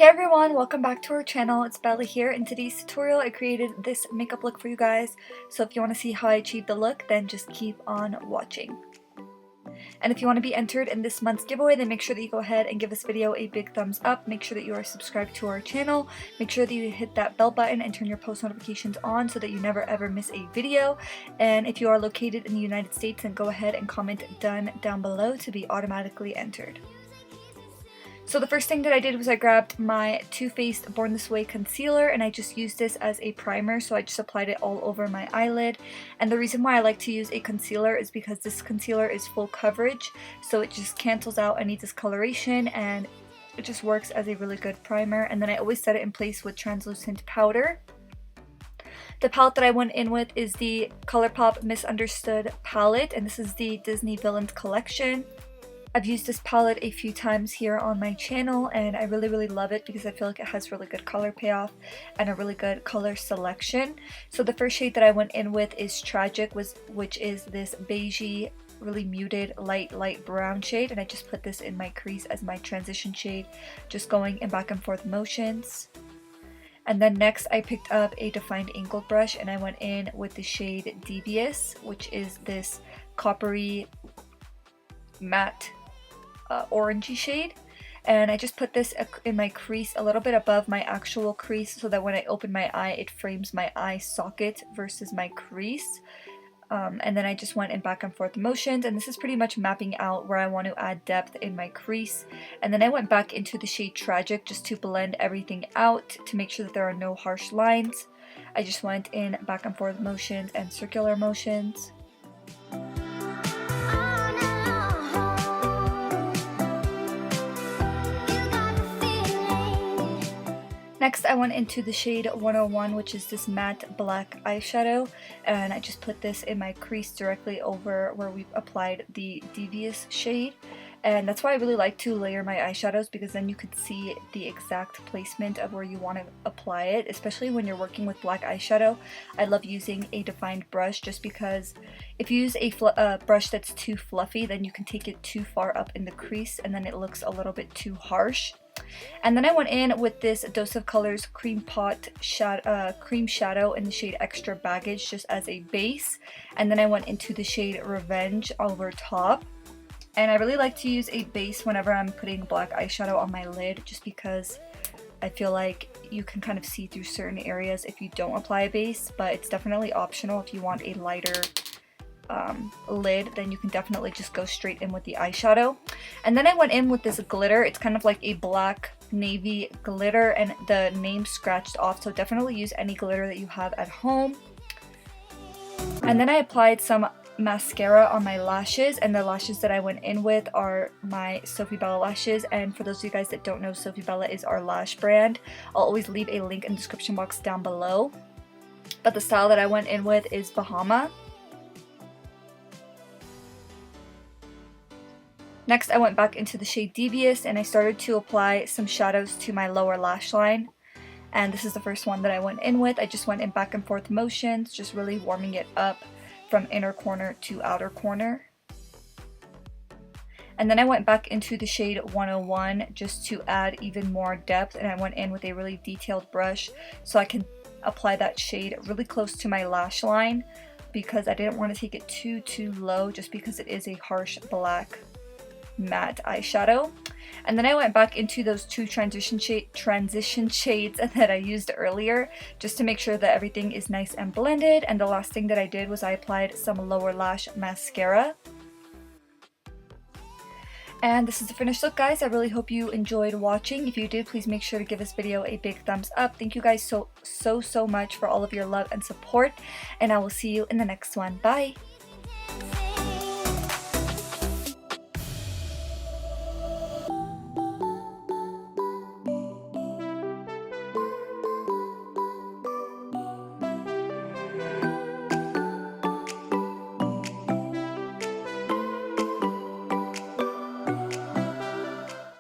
Hey everyone, welcome back to our channel. It's Beverly here. In today's tutorial I created this makeup look for you guys, so if you want to see how I achieved the look, then just keep on watching. And if you want to be entered in this month's giveaway, then make sure that you go ahead and give this video a big thumbs up. Make sure that you are subscribed to our channel. Make sure that you hit that bell button and turn your post notifications on so that you never ever miss a video. And if you are located in the United States, then go ahead and comment "done" down below to be automatically entered. So the first thing that I did was I grabbed my Too Faced Born This Way concealer and I just used this as a primer, so I just applied it all over my eyelid. And the reason why I like to use a concealer is because this concealer is full coverage, so it just cancels out any discoloration and it just works as a really good primer. And then I always set it in place with translucent powder. The palette that I went in with is the ColourPop Misunderstood palette, and this is the Disney Villains collection. I've used this palette a few times here on my channel and I really love it because I feel like it has really good color payoff and a really good color selection. So the first shade that I went in with is Tragic, which is this beigey, really muted light brown shade, and I just put this in my crease as my transition shade, just going in back and forth motions. And then next I picked up a defined angled brush and I went in with the shade Devious, which is this coppery matte orangey shade, and I just put this in my crease a little bit above my actual crease so that when I open my eye it frames my eye socket versus my crease. And then I just went in back and forth motions, and this is pretty much mapping out where I want to add depth in my crease. And then I went back into the shade Tragic just to blend everything out to make sure that there are no harsh lines. I just went in back and forth motions and circular motions. Next I went into the shade 101, which is this matte black eyeshadow, and I just put this in my crease directly over where we applied the Devious shade. And that's why I really like to layer my eyeshadows, because then you could see the exact placement of where you want to apply it, especially when you're working with black eyeshadow. I love using a defined brush just because if you use a brush that's too fluffy, then you can take it too far up in the crease and then it looks a little bit too harsh. And then I went in with this Dose of Colors Cream Shadow in the shade Extra Baggage just as a base. And then I went into the shade Revenge over top. And I really like to use a base whenever I'm putting black eyeshadow on my lid, just because I feel like you can kind of see through certain areas if you don't apply a base, but it's definitely optional. If you want a lighter lid, then you can definitely just go straight in with the eyeshadow. And then I went in with this glitter. It's kind of like a black navy glitter and the name scratched off, so definitely use any glitter that you have at home. And then I applied some mascara on my lashes, and the lashes that I went in with are my Sophie Bella lashes. And for those of you guys that don't know, Sophie Bella is our lash brand. I'll always leave a link in the description box down below. But the style that I went in with is Bahama. Next I went back into the shade Devious and I started to apply some shadows to my lower lash line. And this is the first one that I went in with. I just went in back and forth motions, just really warming it up from inner corner to outer corner. And then I went back into the shade 101 just to add even more depth, and I went in with a really detailed brush so I can apply that shade really close to my lash line, because I didn't want to take it too low just because it is a harsh black matte eyeshadow. And then I went back into those two transition shades that I used earlier just to make sure that everything is nice and blended. And the last thing that I did was I applied some lower lash mascara. And this is the finished look, guys. I really hope you enjoyed watching. If you did, please make sure to give this video a big thumbs up. Thank you guys so much for all of your love and support, and I will see you in the next one. Bye!